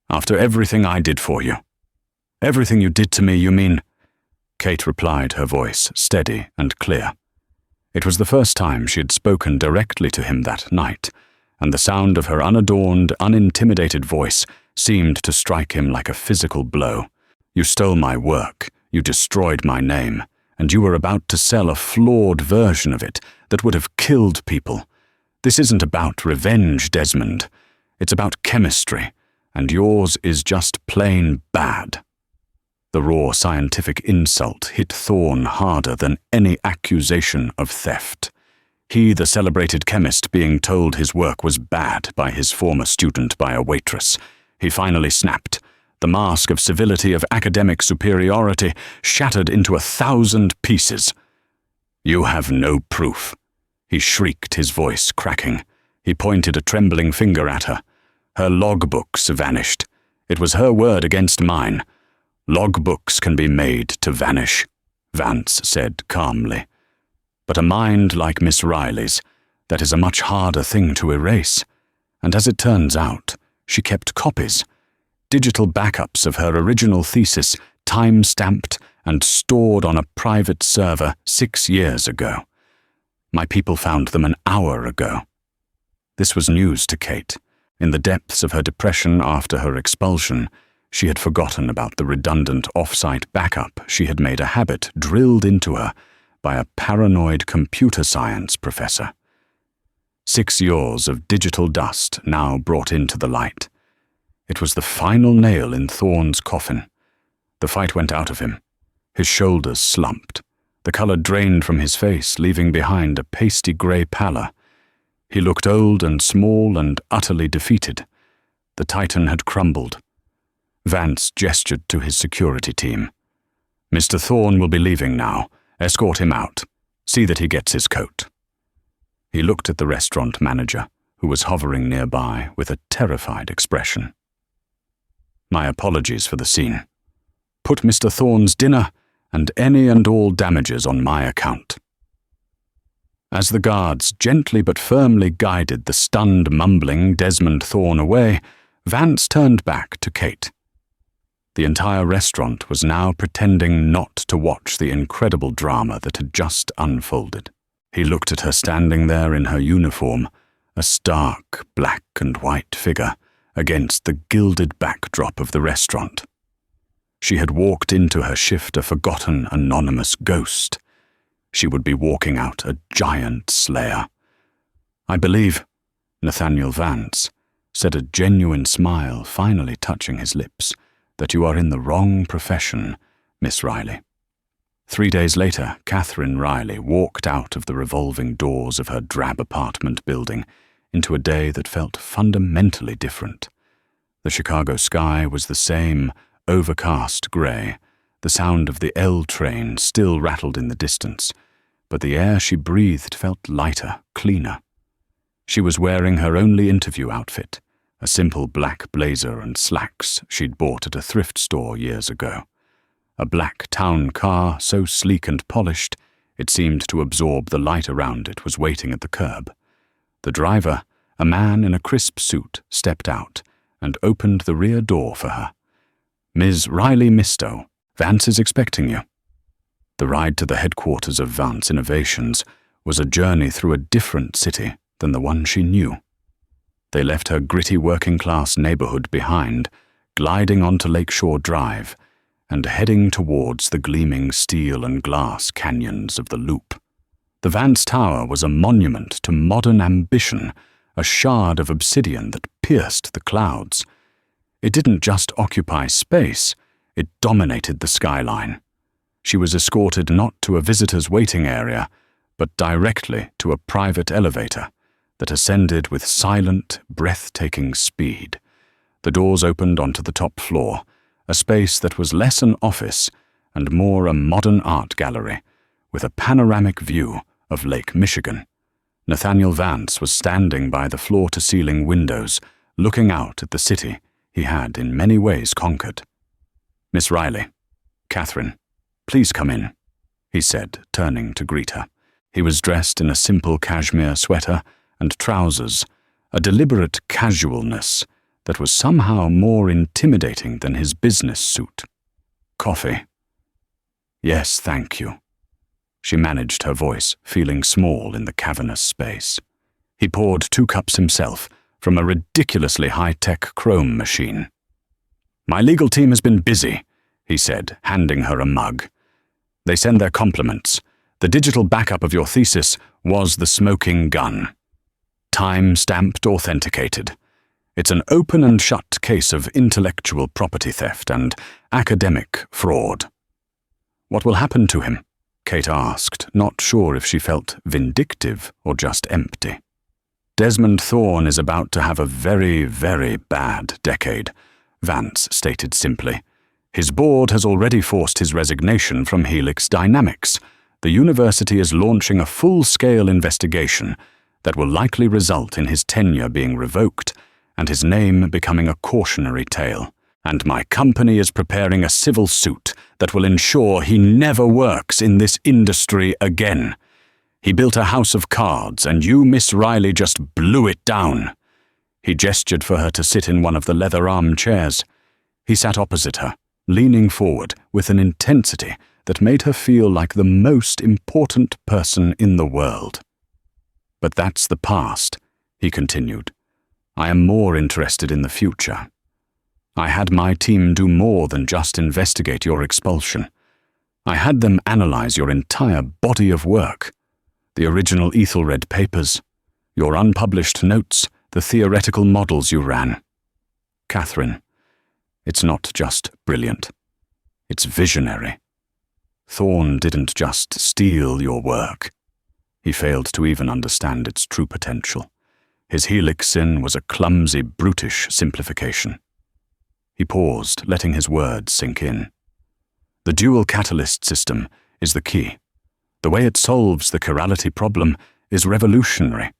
After everything I did for you." "Everything you did to me, you mean?" Kate replied, her voice steady and clear. It was the first time she had spoken directly to him that night, and the sound of her unadorned, unintimidated voice seemed to strike him like a physical blow. "You stole my work, you destroyed my name, and you were about to sell a flawed version of it that would have killed people. This isn't about revenge, Desmond. It's about chemistry, and yours is just plain bad." The raw scientific insult hit Thorne harder than any accusation of theft. He, the celebrated chemist, being told his work was bad by his former student by a waitress. He finally snapped. The mask of civility, of academic superiority, shattered into 1,000 pieces. "You have no proof," he shrieked, his voice cracking. He pointed a trembling finger at her. Her logbooks vanished. It was her word against mine. "Logbooks can be made to vanish," Vance said calmly. "But a mind like Miss Riley's, that is a much harder thing to erase. And as it turns out, she kept copies, digital backups of her original thesis, time-stamped and stored on a private server 6 years ago. My people found them an hour ago." This was news to Kate. In the depths of her depression after her expulsion, she had forgotten about the redundant off-site backup she had made a habit drilled into her by a paranoid computer science professor. 6 years of digital dust now brought into the light. It was the final nail in Thorne's coffin. The fight went out of him. His shoulders slumped. The color drained from his face, leaving behind a pasty grey pallor. He looked old and small and utterly defeated. The Titan had crumbled. Vance gestured to his security team. "Mr. Thorne will be leaving now. Escort him out. See that he gets his coat." He looked at the restaurant manager, who was hovering nearby with a terrified expression. "My apologies for the scene. Put Mr. Thorne's dinner and any and all damages on my account." As the guards gently but firmly guided the stunned, mumbling Desmond Thorne away, Vance turned back to Kate. The entire restaurant was now pretending not to watch the incredible drama that had just unfolded. He looked at her standing there in her uniform, a stark black and white figure against the gilded backdrop of the restaurant. She had walked into her shift a forgotten, anonymous ghost. She would be walking out a giant slayer. "I believe," Nathaniel Vance said, a genuine smile finally touching his lips, "that you are in the wrong profession, Miss Riley." 3 days later, Catherine Riley walked out of the revolving doors of her drab apartment building into a day that felt fundamentally different. The Chicago sky was the same overcast grey. The sound of the L train still rattled in the distance, but the air she breathed felt lighter, cleaner. She was wearing her only interview outfit, a simple black blazer and slacks she'd bought at a thrift store years ago. A black town car, so sleek and polished, it seemed to absorb the light around it, was waiting at the curb. The driver, a man in a crisp suit, stepped out and opened the rear door for her. "Ms. Riley Misto, Vance is expecting you." The ride to the headquarters of Vance Innovations was a journey through a different city than the one she knew. They left her gritty working-class neighborhood behind, gliding onto Lakeshore Drive, and heading towards the gleaming steel and glass canyons of the Loop. The Vance Tower was a monument to modern ambition, a shard of obsidian that pierced the clouds. It didn't just occupy space, it dominated the skyline. She was escorted not to a visitor's waiting area, but directly to a private elevator that ascended with silent, breathtaking speed. The doors opened onto the top floor, a space that was less an office and more a modern art gallery, with a panoramic view of Lake Michigan. Nathaniel Vance was standing by the floor-to-ceiling windows, looking out at the city he had in many ways conquered. "Miss Riley, Catherine, please come in," he said, turning to greet her. He was dressed in a simple cashmere sweater and trousers, a deliberate casualness that was somehow more intimidating than his business suit. "Coffee?" "Yes, thank you." She managed her voice, feeling small in the cavernous space. He poured 2 cups himself from a ridiculously high-tech chrome machine. "My legal team has been busy," he said, handing her a mug. "They send their compliments. The digital backup of your thesis was the smoking gun. Time-stamped, authenticated. It's an open and shut case of intellectual property theft and academic fraud." "What will happen to him?" Kate asked, not sure if she felt vindictive or just empty. "Desmond Thorne is about to have a very, very bad decade," Vance stated simply. "His board has already forced his resignation from Helix Dynamics. The university is launching a full-scale investigation that will likely result in his tenure being revoked and his name becoming a cautionary tale. And my company is preparing a civil suit that will ensure he never works in this industry again. He built a house of cards, and you, Miss Riley, just blew it down." He gestured for her to sit in one of the leather armchairs. He sat opposite her, leaning forward with an intensity that made her feel like the most important person in the world. "But that's the past," he continued. "I am more interested in the future. I had my team do more than just investigate your expulsion. I had them analyze your entire body of work. The original Ethelred papers, your unpublished notes, the theoretical models you ran. Catherine, it's not just brilliant. It's visionary. Thorne didn't just steal your work. He failed to even understand its true potential. His helixin was a clumsy, brutish simplification. He paused, letting his words sink in. The dual catalyst system is the key. The way it solves the chirality problem is revolutionary.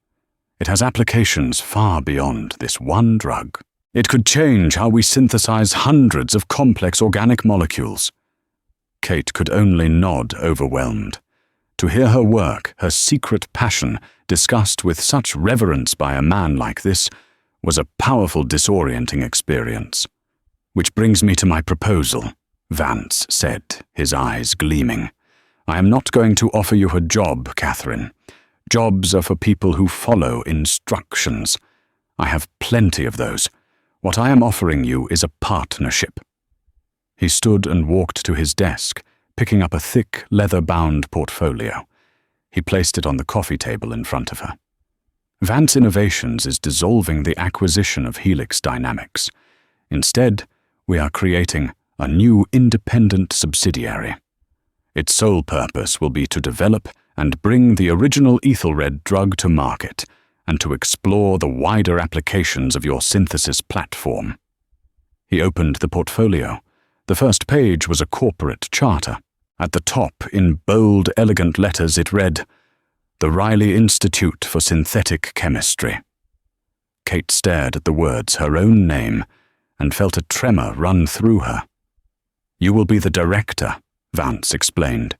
It has applications far beyond this one drug. It could change how we synthesize hundreds of complex organic molecules. Kate could only nod, overwhelmed. To hear her work, her secret passion, discussed with such reverence by a man like this, was a powerful, disorienting experience. "Which brings me to my proposal," Vance said, his eyes gleaming. "I am not going to offer you a job, Catherine. Jobs are for people who follow instructions. I have plenty of those. What I am offering you is a partnership." He stood and walked to his desk, picking up a thick, leather-bound portfolio. He placed it on the coffee table in front of her. Vance Innovations is dissolving the acquisition of Helix Dynamics. Instead, we are creating a new independent subsidiary. Its sole purpose will be to develop and bring the original Ethelred drug to market and to explore the wider applications of your synthesis platform. He opened the portfolio. The first page was a corporate charter. At the top, in bold, elegant letters, it read, "The Riley Institute for Synthetic Chemistry." Kate stared at the words, her own name, and felt a tremor run through her. "You will be the director," Vance explained.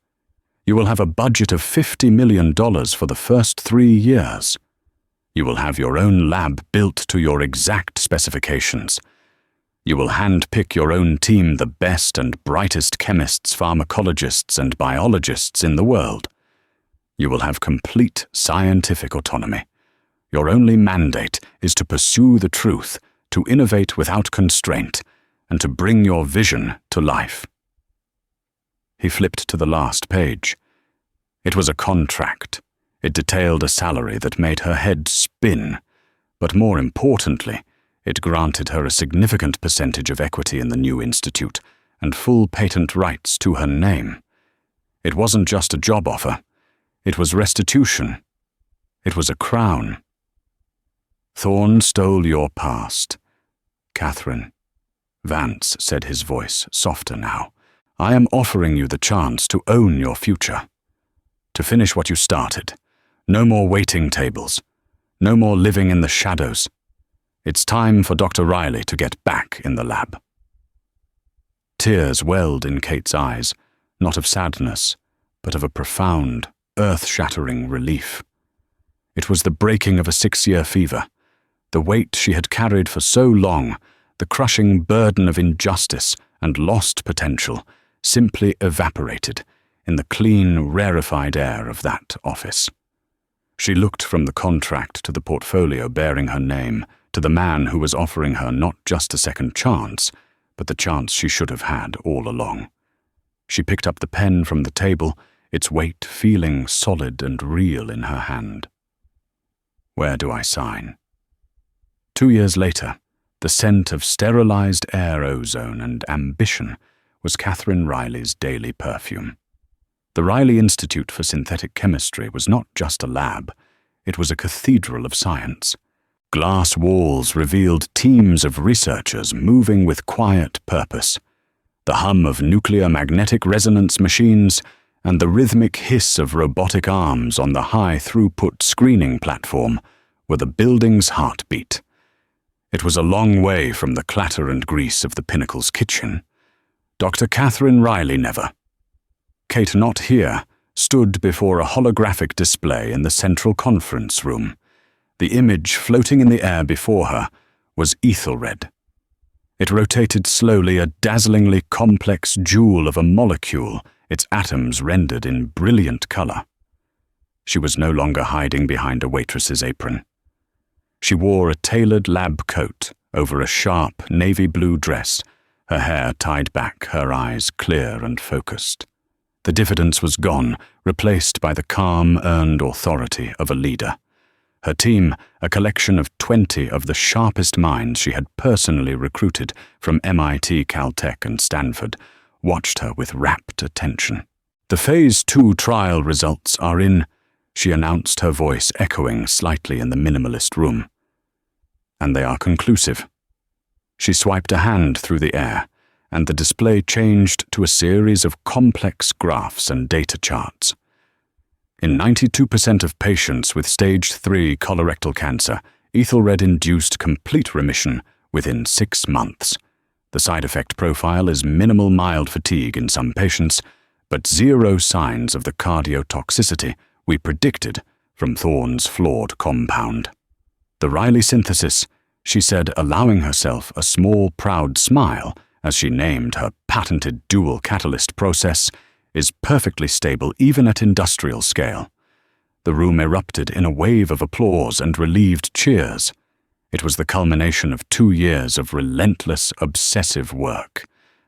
"You will have a budget of $50 million for the first 3 years. You will have your own lab built to your exact specifications. You will hand-pick your own team, the best and brightest chemists, pharmacologists, and biologists in the world. You will have complete scientific autonomy. Your only mandate is to pursue the truth, to innovate without constraint, and to bring your vision to life." He flipped to the last page. It was a contract. It detailed a salary that made her head spin, but more importantly, it granted her a significant percentage of equity in the new institute and full patent rights to her name. It wasn't just a job offer. It was restitution. It was a crown. "Thorn stole your past. Catherine," Vance said, his voice softer now, "I am offering you the chance to own your future, to finish what you started. No more waiting tables. No more living in the shadows. It's time for Dr. Riley to get back in the lab." Tears welled in Kate's eyes, not of sadness, but of a profound, earth-shattering relief. It was the breaking of a 6-year fever. The weight she had carried for so long, the crushing burden of injustice and lost potential, simply evaporated in the clean, rarefied air of that office. She looked from the contract to the portfolio bearing her name, to the man who was offering her not just a second chance, but the chance she should have had all along. She picked up the pen from the table, its weight feeling solid and real in her hand. "Where do I sign?" 2 years later, the scent of sterilized air, ozone, and ambition was Catherine Riley's daily perfume. The Riley Institute for Synthetic Chemistry was not just a lab, it was a cathedral of science. Glass walls revealed teams of researchers moving with quiet purpose. The hum of nuclear magnetic resonance machines and the rhythmic hiss of robotic arms on the high-throughput screening platform were the building's heartbeat. It was a long way from the clatter and grease of the Pinnacle's kitchen. Dr. Catherine Riley never. Kate, not here, stood before a holographic display in the central conference room. The image floating in the air before her was Ethelred. It rotated slowly, a dazzlingly complex jewel of a molecule, its atoms rendered in brilliant color. She was no longer hiding behind a waitress's apron. She wore a tailored lab coat over a sharp navy blue dress, her hair tied back, her eyes clear and focused. The diffidence was gone, replaced by the calm, earned authority of a leader. Her team, a collection of 20 of the sharpest minds she had personally recruited from MIT, Caltech, and Stanford, watched her with rapt attention. "The Phase 2 trial results are in," she announced, her voice echoing slightly in the minimalist room. and they are conclusive. She swiped a hand through the air, and the display changed to a series of complex graphs and data charts. In 92% of patients with stage 3 colorectal cancer, Ethelred induced complete remission within 6 months. The side effect profile is minimal mild fatigue in some patients, but 0 signs of the cardiotoxicity we predicted from Thorne's flawed compound. The Riley synthesis, she said, allowing herself a small, proud smile as she named her patented dual catalyst process, is perfectly stable even at industrial scale. The room erupted in a wave of applause and relieved cheers. It was the culmination of 2 years of relentless, obsessive work.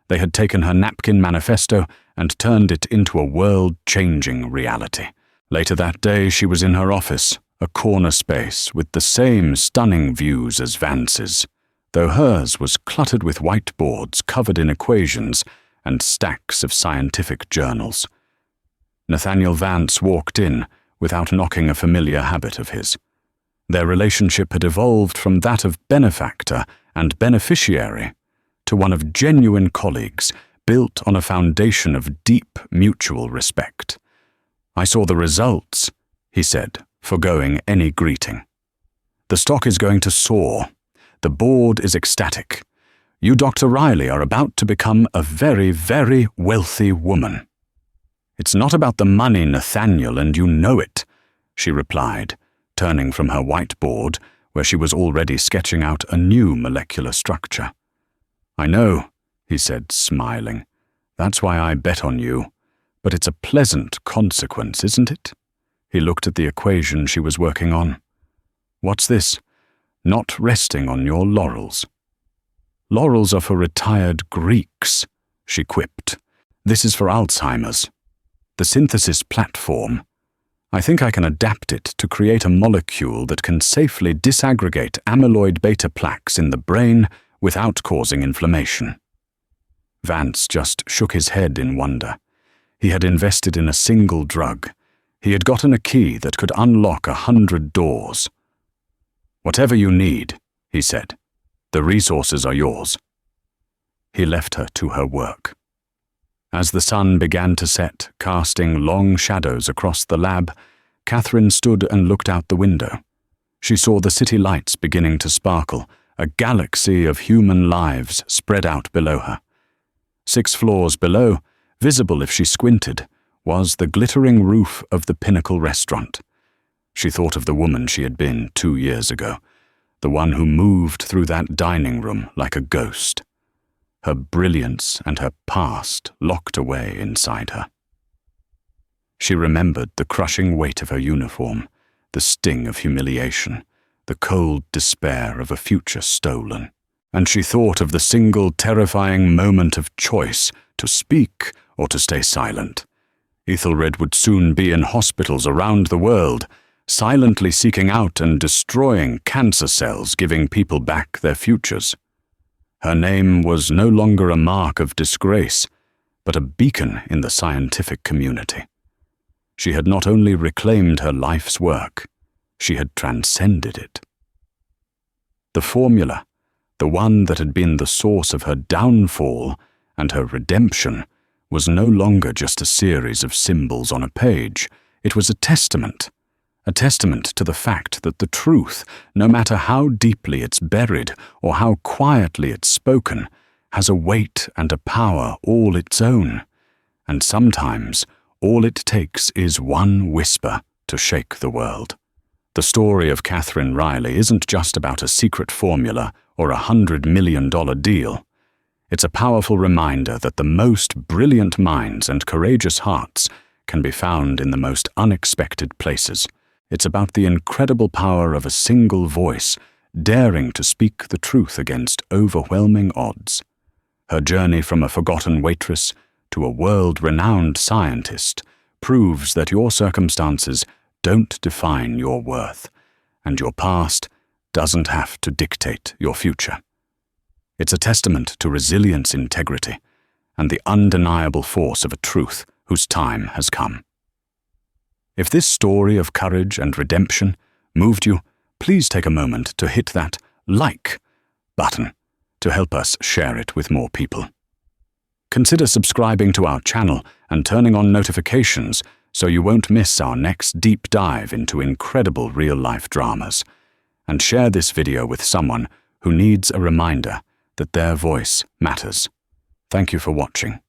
They had taken her napkin manifesto and turned it into a world-changing reality. Later that day, she was in her office, a corner space with the same stunning views as Vance's, though hers was cluttered with whiteboards covered in equations and stacks of scientific journals. Nathaniel Vance walked in without knocking, a familiar habit of his. Their relationship had evolved from that of benefactor and beneficiary to one of genuine colleagues, built on a foundation of deep mutual respect. "I saw the results," he said, forgoing any greeting. "The stock is going to soar. The board is ecstatic. You, Dr. Riley, are about to become a very, very wealthy woman." "It's not about the money, Nathaniel, and you know it," she replied, turning from her whiteboard, where she was already sketching out a new molecular structure. "I know," he said, smiling. "That's why I bet on you. But it's a pleasant consequence, isn't it?" He looked at the equation she was working on. "What's this? Not resting on your laurels." "Laurels are for retired Greeks," she quipped. "This is for Alzheimer's. The synthesis platform. I think I can adapt it to create a molecule that can safely disaggregate amyloid beta plaques in the brain without causing inflammation." Vance just shook his head in wonder. He had invested in a single drug. He had gotten a key that could unlock 100 doors. "Whatever you need," he said. "The resources are yours." He left her to her work. As the sun began to set, casting long shadows across the lab, Catherine stood and looked out the window. She saw the city lights beginning to sparkle, a galaxy of human lives spread out below her. 6 floors below, visible if she squinted, was the glittering roof of the Pinnacle restaurant. She thought of the woman she had been 2 years ago, the one who moved through that dining room like a ghost. Her brilliance and her past locked away inside her. She remembered the crushing weight of her uniform, the sting of humiliation, the cold despair of a future stolen. And she thought of the single terrifying moment of choice, to speak or to stay silent. Ethelred would soon be in hospitals around the world, silently seeking out and destroying cancer cells, giving people back their futures. Her name was no longer a mark of disgrace, but a beacon in the scientific community. She had not only reclaimed her life's work, she had transcended it. The formula, the one that had been the source of her downfall and her redemption, was no longer just a series of symbols on a page. It was a testament to the fact that the truth, no matter how deeply it's buried or how quietly it's spoken, has a weight and a power all its own. And sometimes all it takes is one whisper to shake the world. The story of Catherine Riley isn't just about a secret formula or $100 million deal. It's a powerful reminder that the most brilliant minds and courageous hearts can be found in the most unexpected places. It's about the incredible power of a single voice daring to speak the truth against overwhelming odds. Her journey from a forgotten waitress to a world-renowned scientist proves that your circumstances don't define your worth, and your past doesn't have to dictate your future. It's a testament to resilience, integrity, and the undeniable force of a truth whose time has come. If this story of courage and redemption moved you, please take a moment to hit that like button to help us share it with more people. Consider subscribing to our channel and turning on notifications so you won't miss our next deep dive into incredible real-life dramas. And share this video with someone who needs a reminder that their voice matters. Thank you for watching.